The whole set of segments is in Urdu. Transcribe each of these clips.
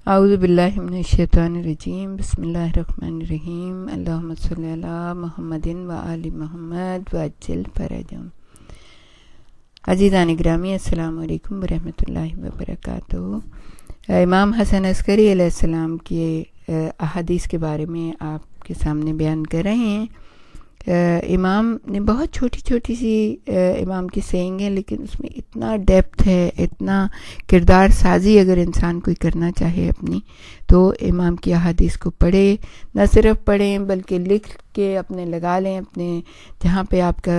اعوذ باللہ من الشیطان الرجیم، بسم اللہ الرحمن الرحیم، اللہم صلی علی محمد و آل محمد وعجل فرجہم۔ عزیزان گرامی، السلام علیکم ورحمۃ اللہ وبرکاتہ۔ امام حسن عسکری علیہ السلام کے احادیث کے بارے میں آپ کے سامنے بیان کر رہے ہیں۔ امام نے بہت چھوٹی چھوٹی سی امام کی سینگ ہیں، لیکن اس میں اتنا ڈیپتھ ہے، اتنا کردار سازی اگر انسان کوئی کرنا چاہے اپنی، تو امام کی احادیث کو پڑھے، نہ صرف پڑھیں بلکہ لکھ کے اپنے لگا لیں، اپنے جہاں پہ آپ کا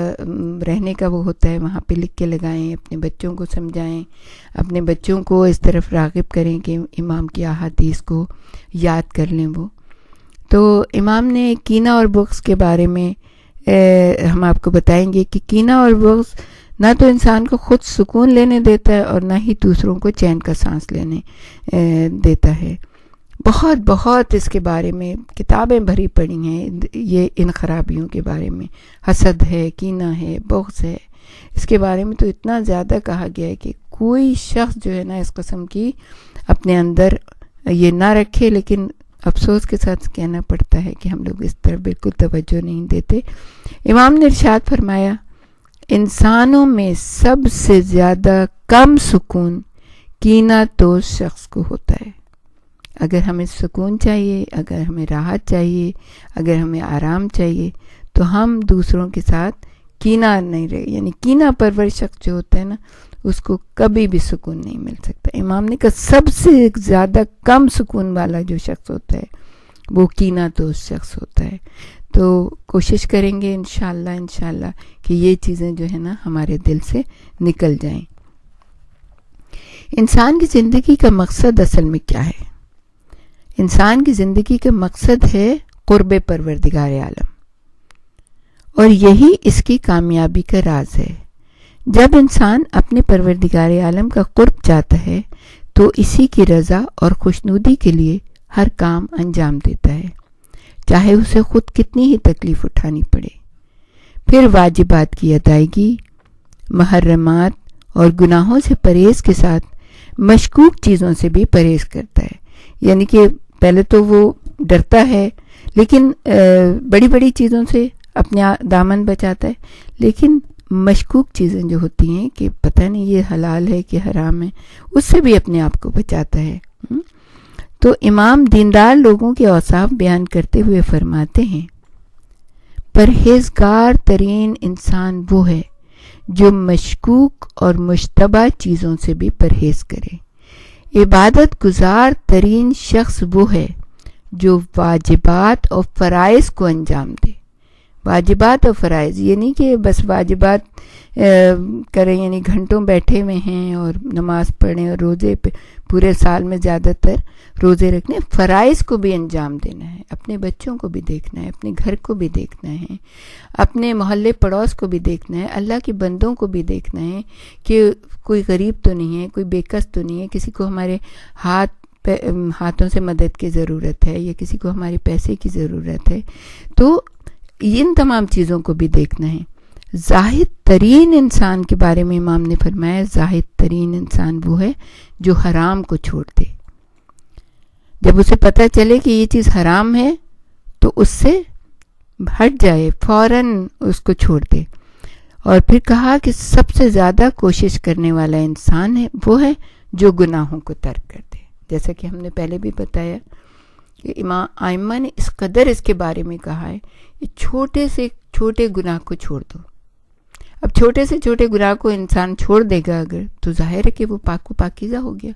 رہنے کا وہ ہوتا ہے وہاں پہ لکھ کے لگائیں، اپنے بچوں کو سمجھائیں، اپنے بچوں کو اس طرف راغب کریں کہ امام کی احادیث کو یاد کر لیں۔ وہ تو امام نے کینہ اور بغض کے بارے میں ہم آپ کو بتائیں گے کہ کینہ اور بغض نہ تو انسان کو خود سکون لینے دیتا ہے اور نہ ہی دوسروں کو چین کا سانس لینے دیتا ہے۔ بہت بہت اس کے بارے میں کتابیں بھری پڑی ہیں یہ ان خرابیوں کے بارے میں، حسد ہے، کینہ ہے، بغض ہے۔ اس کے بارے میں تو اتنا زیادہ کہا گیا ہے کہ کوئی شخص جو ہے نا اس قسم کی اپنے اندر یہ نہ رکھے، لیکن افسوس کے ساتھ کہنا پڑتا ہے کہ ہم لوگ اس طرف بالکل توجہ نہیں دیتے۔ امام نے ارشاد فرمایا، انسانوں میں سب سے زیادہ کم سکون کینہ تو شخص کو ہوتا ہے۔ اگر ہمیں سکون چاہیے، اگر ہمیں راحت چاہیے، اگر ہمیں آرام چاہیے، تو ہم دوسروں کے ساتھ کینہ نہیں رہے، یعنی کینہ پرور شخص جو ہوتا ہے نا اس کو کبھی بھی سکون نہیں مل سکتا۔ امام نے کہا سب سے زیادہ کم سکون والا جو شخص ہوتا ہے وہ کینہ تو اس شخص ہوتا ہے۔ تو کوشش کریں گے انشاءاللہ کہ یہ چیزیں جو ہے نا ہمارے دل سے نکل جائیں۔ انسان کی زندگی کا مقصد اصل میں کیا ہے؟ انسان کی زندگی کا مقصد ہے قرب پروردگار عالم، اور یہی اس کی کامیابی کا راز ہے۔ جب انسان اپنے پروردگار عالم کا قرب چاہتا ہے تو اسی کی رضا اور خوشنودی کے لیے ہر کام انجام دیتا ہے، چاہے اسے خود کتنی ہی تکلیف اٹھانی پڑے۔ پھر واجبات کی ادائیگی، محرمات اور گناہوں سے پرہیز کے ساتھ مشکوک چیزوں سے بھی پرہیز کرتا ہے، یعنی کہ پہلے تو وہ ڈرتا ہے لیکن بڑی بڑی چیزوں سے اپنے دامن بچاتا ہے، لیکن مشکوک چیزیں جو ہوتی ہیں کہ پتہ نہیں یہ حلال ہے کہ حرام ہے، اس سے بھی اپنے آپ کو بچاتا ہے۔ تو امام دیندار لوگوں کے اوصاف بیان کرتے ہوئے فرماتے ہیں، پرہیزگار ترین انسان وہ ہے جو مشکوک اور مشتبہ چیزوں سے بھی پرہیز کرے۔ عبادت گزار ترین شخص وہ ہے جو واجبات اور فرائض کو انجام دے۔ واجبات اور فرائض یہ نہیں کہ بس واجبات کریں، یعنی گھنٹوں بیٹھے ہوئے ہیں اور نماز پڑھیں اور روزے پہ پورے سال میں زیادہ تر روزے رکھنے، فرائض کو بھی انجام دینا ہے، اپنے بچوں کو بھی دیکھنا ہے، اپنے گھر کو بھی دیکھنا ہے، اپنے محلے پڑوس کو بھی دیکھنا ہے، اللہ کے بندوں کو بھی دیکھنا ہے کہ کوئی غریب تو نہیں ہے، کوئی بےکس تو نہیں ہے، کسی کو ہمارے ہاتھوں سے مدد کی ضرورت ہے یا کسی کو ہمارے پیسے کی ضرورت ہے، تو ان تمام چیزوں کو بھی دیکھنا ہے۔ زاہد ترین انسان کے بارے میں امام نے فرمایا، زاہد ترین انسان وہ ہے جو حرام کو چھوڑ دے۔ جب اسے پتہ چلے کہ یہ چیز حرام ہے تو اس سے ہٹ جائے، فوراً اس کو چھوڑ دے۔ اور پھر کہا کہ سب سے زیادہ کوشش کرنے والا انسان ہے وہ ہے جو گناہوں کو ترک کر دے۔ جیسا کہ ہم نے پہلے بھی بتایا کہ امام ائمہ نے اس قدر اس کے بارے میں کہا ہے کہ چھوٹے سے چھوٹے گناہ کو چھوڑ دو۔ اب چھوٹے سے چھوٹے گناہ کو انسان چھوڑ دے گا اگر، تو ظاہر ہے کہ وہ پاک و پاکیزہ ہو گیا،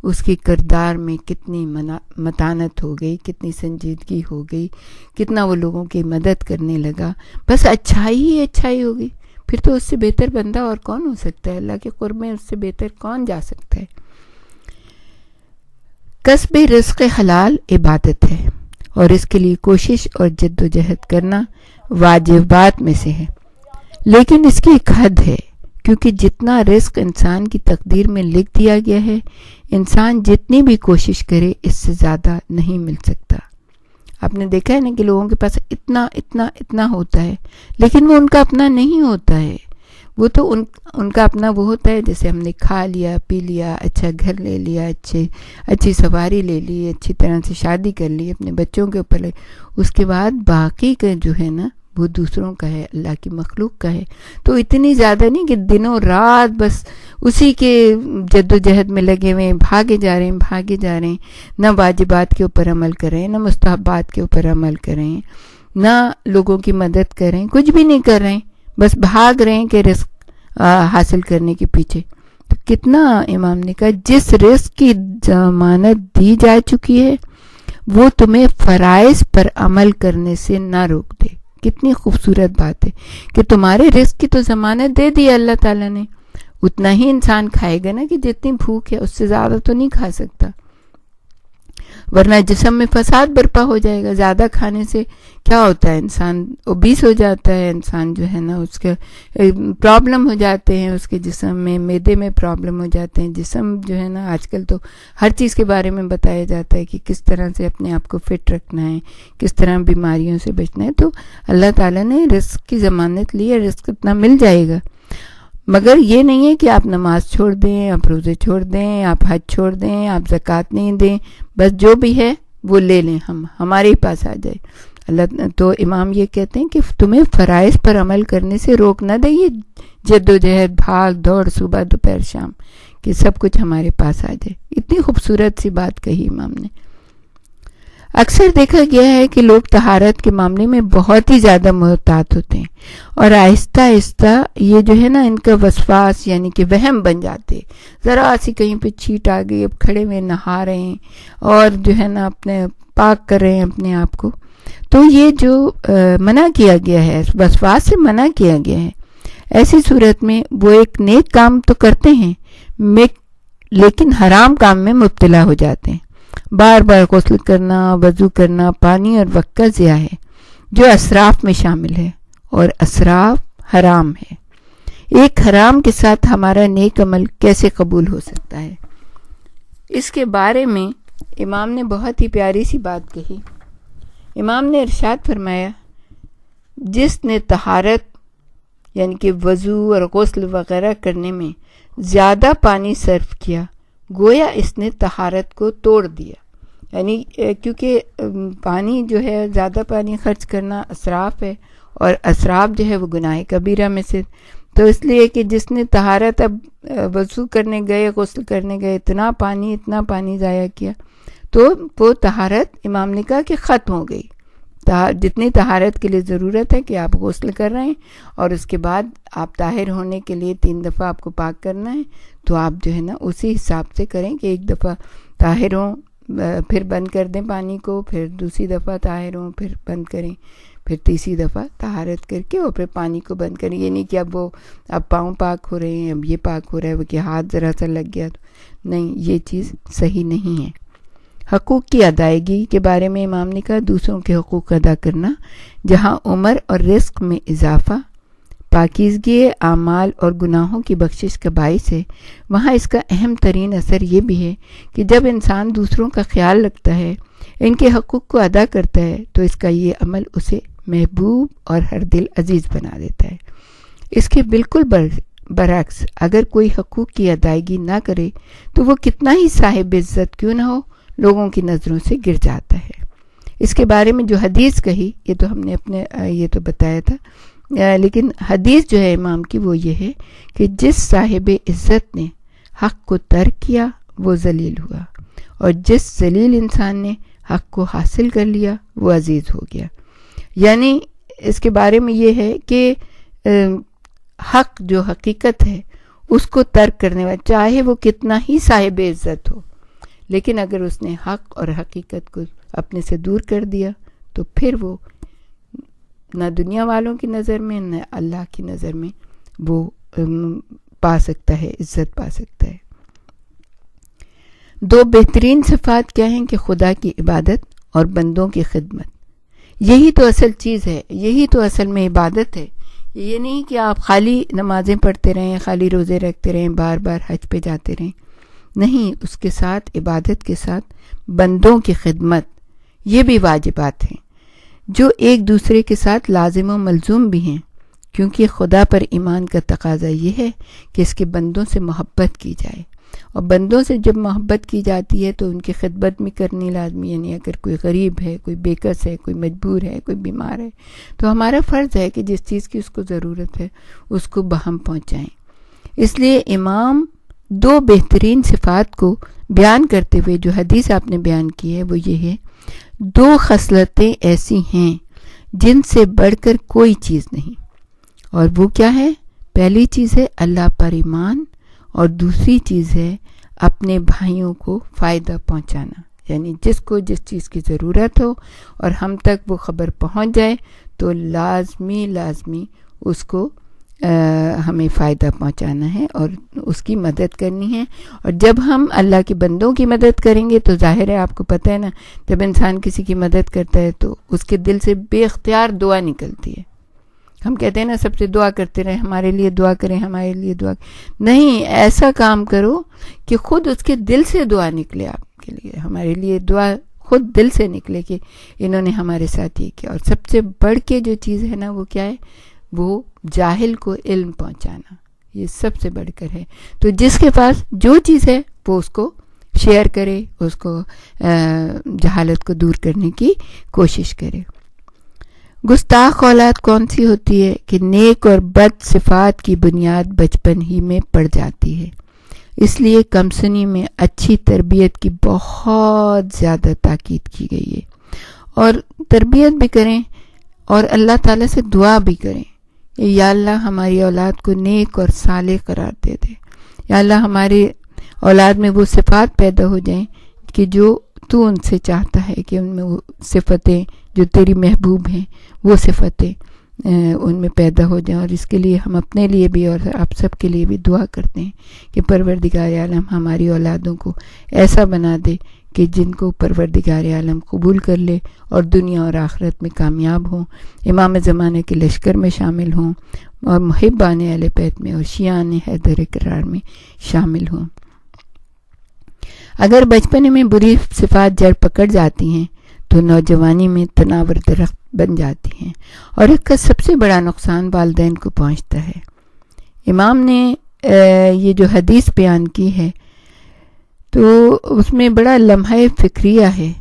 اس کے کردار میں کتنی متانت ہو گئی، کتنی سنجیدگی ہو گئی، کتنا وہ لوگوں کی مدد کرنے لگا، بس اچھائی ہی اچھائی ہوگی۔ پھر تو اس سے بہتر بندہ اور کون ہو سکتا ہے؟ اللہ کے قرب میں اس سے بہتر کون جا سکتا ہے؟ کسب رزق حلال عبادت ہے اور اس کے لیے کوشش اور جد و جہد کرنا واجبات میں سے ہے، لیکن اس کی ایک حد ہے، کیونکہ جتنا رزق انسان کی تقدیر میں لکھ دیا گیا ہے، انسان جتنی بھی کوشش کرے اس سے زیادہ نہیں مل سکتا۔ آپ نے دیکھا ہے نا کہ لوگوں کے پاس اتنا اتنا اتنا ہوتا ہے، لیکن وہ ان کا اپنا نہیں ہوتا ہے، وہ تو ان کا اپنا وہ ہوتا ہے، جیسے ہم نے کھا لیا پی لیا، اچھا گھر لے لیا، اچھی سواری لے لی، اچھی طرح سے شادی کر لی، اپنے بچوں کے اوپر اس کے بعد باقی کا جو ہے نا وہ دوسروں کا ہے، اللہ کی مخلوق کا ہے. تو اتنی زیادہ نہیں کہ دنوں رات بس اسی کے جد و جہد میں لگے ہوئے، بھاگے جا رہے ہیں، نہ واجبات کے اوپر عمل کریں، نہ مستحبات کے اوپر عمل کریں، نہ لوگوں کی مدد کریں، کچھ بھی نہیں کر رہے ہیں، بس بھاگ رہے ہیں کہ رزق حاصل کرنے کے پیچھے. تو کتنا امام نے کہا جس رزق کی ضمانت دی جا چکی ہے وہ تمہیں فرائض پر عمل کرنے سے نہ روک دے. کتنی خوبصورت بات ہے کہ تمہارے رزق کی تو ضمانت دے دی اللہ تعالیٰ نے، اتنا ہی انسان کھائے گا نا کہ جتنی بھوک ہے، اس سے زیادہ تو نہیں کھا سکتا، ورنہ جسم میں فساد برپا ہو جائے گا. زیادہ کھانے سے کیا ہوتا ہے، انسان اوبیس ہو جاتا ہے، انسان جو ہے نا اس کے پرابلم ہو جاتے ہیں، اس کے جسم میں معدے میں پرابلم ہو جاتے ہیں. جسم جو ہے نا آج کل تو ہر چیز کے بارے میں بتایا جاتا ہے کہ کس طرح سے اپنے آپ کو فٹ رکھنا ہے، کس طرح بیماریوں سے بچنا ہے. تو اللہ تعالیٰ نے رزق کی ضمانت لی ہے، رزق اتنا مل جائے گا. مگر یہ نہیں ہے کہ آپ نماز چھوڑ دیں، آپ روزے چھوڑ دیں، آپ حج چھوڑ دیں، آپ زکوٰۃ نہیں دیں، بس جو بھی ہے وہ لے لیں، ہمارے پاس آ جائے. اللہ تو امام یہ کہتے ہیں کہ تمہیں فرائض پر عمل کرنے سے روک نہ دے یہ جد و جہد، بھاگ دوڑ، صبح دوپہر شام، کہ سب کچھ ہمارے پاس آ جائے. اتنی خوبصورت سی بات کہی امام نے. اکثر دیکھا گیا ہے کہ لوگ طہارت کے معاملے میں بہت ہی زیادہ محتاط ہوتے ہیں، اور آہستہ آہستہ یہ جو ہے نا ان کا وسواس یعنی کہ وہم بن جاتے. ذرا سی کہیں پہ چھینٹ آ گئی، اب کھڑے میں نہا رہے ہیں اور جو ہے نا اپنے پاک کر رہے ہیں اپنے آپ کو. تو یہ جو منع کیا گیا ہے، وسواس سے منع کیا گیا ہے، ایسی صورت میں وہ ایک نیک کام تو کرتے ہیں لیکن حرام کام میں مبتلا ہو جاتے ہیں. بار بار غسل کرنا، وضو کرنا پانی اور وقت کا ضیاع ہے، جو اسراف میں شامل ہے، اور اسراف حرام ہے. ایک حرام کے ساتھ ہمارا نیک عمل کیسے قبول ہو سکتا ہے؟ اس کے بارے میں امام نے بہت ہی پیاری سی بات کہی. امام نے ارشاد فرمایا، جس نے طہارت یعنی کہ وضو اور غسل وغیرہ کرنے میں زیادہ پانی صرف کیا، گویا اس نے طہارت کو توڑ دیا. یعنی کیونکہ پانی جو ہے، زیادہ پانی خرچ کرنا اسراف ہے، اور اسراف جو ہے وہ گناہ کبیرہ میں سے. تو اس لیے کہ جس نے طہارت اب وضو کرنے گئے، غسل کرنے گئے، اتنا پانی ضائع کیا، تو وہ طہارت امام نے کہا کہ ختم ہو گئی. جتنی طہارت کے لیے ضرورت ہے کہ آپ غسل کر رہے ہیں اور اس کے بعد آپ طاہر ہونے کے لیے 3 دفعہ آپ کو پاک کرنا ہے، تو آپ جو ہے نا اسی حساب سے کریں کہ 1 دفعہ طاہر ہوں، پھر بند کر دیں پانی کو، پھر دوسری دفعہ طاہر ہوں، پھر بند کریں، پھر تیسری دفعہ طہارت کر کے اور پھر پانی کو بند کریں. یہ نہیں کہ اب پاؤں پاک ہو رہے ہیں، اب یہ پاک ہو رہا ہے، وہ کہ ہاتھ ذرا سا لگ گیا. نہیں، یہ چیز صحیح نہیں ہے. حقوق کی ادائیگی کے بارے میں امام نے کہا، دوسروں کے حقوق ادا کرنا جہاں عمر اور رزق میں اضافہ، پاکیزگی اعمال اور گناہوں کی بخشش کا باعث ہے، وہاں اس کا اہم ترین اثر یہ بھی ہے کہ جب انسان دوسروں کا خیال رکھتا ہے، ان کے حقوق کو ادا کرتا ہے، تو اس کا یہ عمل اسے محبوب اور ہر دل عزیز بنا دیتا ہے. اس کے بالکل برعکس اگر کوئی حقوق کی ادائیگی نہ کرے تو وہ کتنا ہی صاحب عزت کیوں نہ ہو، لوگوں کی نظروں سے گر جاتا ہے. اس کے بارے میں جو حدیث کہی، یہ تو ہم نے یہ تو بتایا تھا، لیکن حدیث جو ہے امام کی وہ یہ ہے کہ جس صاحب عزت نے حق کو ترک کیا وہ ذلیل ہوا، اور جس ذلیل انسان نے حق کو حاصل کر لیا وہ عزیز ہو گیا. یعنی اس کے بارے میں یہ ہے کہ حق جو حقیقت ہے اس کو ترک کرنے والا، چاہے وہ کتنا ہی صاحب عزت ہو، لیکن اگر اس نے حق اور حقیقت کو اپنے سے دور کر دیا تو پھر وہ نہ دنیا والوں کی نظر میں نہ اللہ کی نظر میں وہ پا سکتا ہے، عزت پا سکتا ہے. 2 بہترین صفات کیا ہیں کہ خدا کی عبادت اور بندوں کی خدمت. یہی تو اصل چیز ہے، یہی تو اصل میں عبادت ہے. یہ نہیں کہ آپ خالی نمازیں پڑھتے رہیں، خالی روزے رکھتے رہیں، بار بار حج پہ جاتے رہیں. نہیں، اس کے ساتھ عبادت کے ساتھ بندوں کی خدمت، یہ بھی واجبات ہیں جو ایک دوسرے کے ساتھ لازم و ملزوم بھی ہیں، کیونکہ خدا پر ایمان کا تقاضا یہ ہے کہ اس کے بندوں سے محبت کی جائے، اور بندوں سے جب محبت کی جاتی ہے تو ان کی خدمت بھی کرنی لازمی، یعنی اگر کوئی غریب ہے، کوئی بے کس ہے، کوئی مجبور ہے، کوئی بیمار ہے، تو ہمارا فرض ہے کہ جس چیز کی اس کو ضرورت ہے اس کو بہم پہنچائیں۔ اس لیے امام دو بہترین صفات کو بیان کرتے ہوئے جو حدیث آپ نے بیان کی ہے وہ یہ ہے، دو خصلتیں ایسی ہیں جن سے بڑھ کر کوئی چیز نہیں، اور وہ کیا ہے؟ پہلی چیز ہے اللہ پر ایمان، اور دوسری چیز ہے اپنے بھائیوں کو فائدہ پہنچانا، یعنی جس کو جس چیز کی ضرورت ہو اور ہم تک وہ خبر پہنچ جائے تو لازمی اس کو ہمیں فائدہ پہنچانا ہے اور اس کی مدد کرنی ہے۔ اور جب ہم اللہ کے بندوں کی مدد کریں گے تو ظاہر ہے، آپ کو پتہ ہے نا، جب انسان کسی کی مدد کرتا ہے تو اس کے دل سے بے اختیار دعا نکلتی ہے۔ ہم کہتے ہیں نا سب سے دعا کرتے رہیں، ہمارے لیے دعا کریں، ہمارے لیے دعا کریں۔ نہیں، ایسا کام کرو کہ خود اس کے دل سے دعا نکلے آپ کے لیے، ہمارے لیے دعا خود دل سے نکلے کہ انہوں نے ہمارے ساتھ یہ کیا۔ اور سب سے بڑھ کے جو چیز ہے نا وہ کیا ہے؟ وہ جاہل کو علم پہنچانا، یہ سب سے بڑھ کر ہے۔ تو جس کے پاس جو چیز ہے وہ اس کو شیئر کرے، اس کو جہالت کو دور کرنے کی کوشش کرے۔ گستاخ اولاد کون سی ہوتی ہے؟ کہ نیک اور بد صفات کی بنیاد بچپن ہی میں پڑ جاتی ہے، اس لیے کمسنی میں اچھی تربیت کی بہت زیادہ تاکید کی گئی ہے، اور تربیت بھی کریں اور اللہ تعالیٰ سے دعا بھی کریں، یا اللہ ہماری اولاد کو نیک اور صالح قرار دے دے، یا اللہ ہماری اولاد میں وہ صفات پیدا ہو جائیں کہ جو تو ان سے چاہتا ہے کہ ان میں وہ صفتیں جو تیری محبوب ہیں وہ صفتیں ان میں پیدا ہو جائیں۔ اور اس کے لیے ہم اپنے لیے بھی اور آپ سب کے لیے بھی دعا کرتے ہیں کہ پروردگار عالم ہماری اولادوں کو ایسا بنا دے کہ جن کو پروردگار عالم قبول کر لے اور دنیا اور آخرت میں کامیاب ہوں، امام زمانے کے لشکر میں شامل ہوں، اور محبان اہل بیت میں اور شیعان حیدر کرار میں شامل ہوں۔ اگر بچپن میں بری صفات جڑ پکڑ جاتی ہیں تو نوجوانی میں تناور درخت بن جاتی ہیں، اور اس کا سب سے بڑا نقصان والدین کو پہنچتا ہے۔ امام نے یہ جو حدیث بیان کی ہے تو اس میں بڑا لمحہ فکریہ ہے۔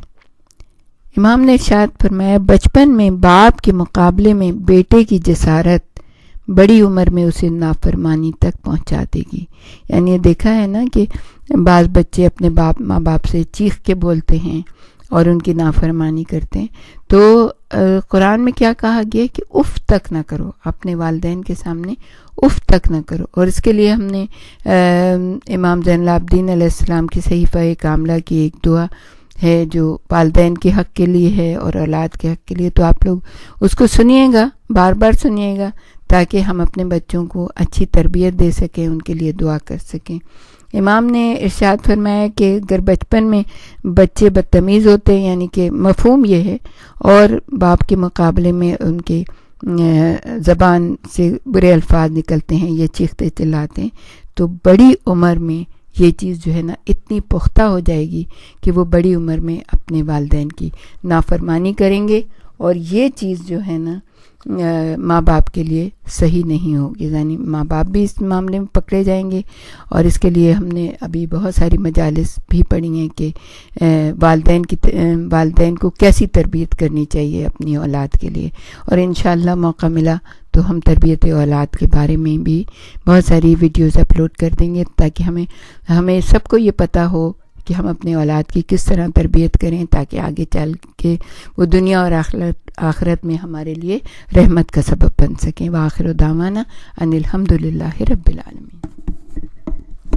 امام نے ارشاد فرمایا، بچپن میں باپ کے مقابلے میں بیٹے کی جسارت بڑی عمر میں اسے نافرمانی تک پہنچا دے گی۔ یعنی دیکھا ہے نا کہ بعض بچے اپنے ماں باپ سے چیخ کے بولتے ہیں اور ان کی نافرمانی کرتے ہیں، تو قرآن میں کیا کہا گیا کہ اف تک نہ کرو، اپنے والدین کے سامنے اف تک نہ کرو۔ اور اس کے لیے ہم نے امام زین العابدین علیہ السلام کی صحیفہ کاملہ کی ایک دعا ہے جو والدین کے حق کے لیے ہے اور اولاد کے حق کے لیے، تو آپ لوگ اس کو سنیے گا، بار بار سنیے گا، تاکہ ہم اپنے بچوں کو اچھی تربیت دے سکیں، ان کے لیے دعا کر سکیں۔ امام نے ارشاد فرمایا کہ اگر بچپن میں بچے بدتمیز ہوتے ہیں، یعنی کہ مفہوم یہ ہے، اور باپ کے مقابلے میں ان کے زبان سے برے الفاظ نکلتے ہیں، یہ چیختے چلاتے ہیں، تو بڑی عمر میں یہ چیز جو ہے نا اتنی پختہ ہو جائے گی کہ وہ بڑی عمر میں اپنے والدین کی نافرمانی کریں گے، اور یہ چیز جو ہے نا ماں باپ کے لیے صحیح نہیں ہوگی، یعنی ماں باپ بھی اس معاملے میں پکڑے جائیں گے۔ اور اس کے لیے ہم نے ابھی بہت ساری مجالس بھی پڑھی ہیں کہ والدین کو کیسی تربیت کرنی چاہیے اپنی اولاد کے لیے، اور انشاءاللہ موقع ملا تو ہم تربیت اولاد کے بارے میں بھی بہت ساری ویڈیوز اپلوڈ کر دیں گے، تاکہ ہمیں سب کو یہ پتہ ہو کہ ہم اپنے اولاد کی کس طرح تربیت کریں، تاکہ آگے چل کے وہ دنیا اور آخرت میں ہمارے لیے رحمت کا سبب بن سکیں۔ وآخر دعوانا ان الحمدللہ رب العالمین۔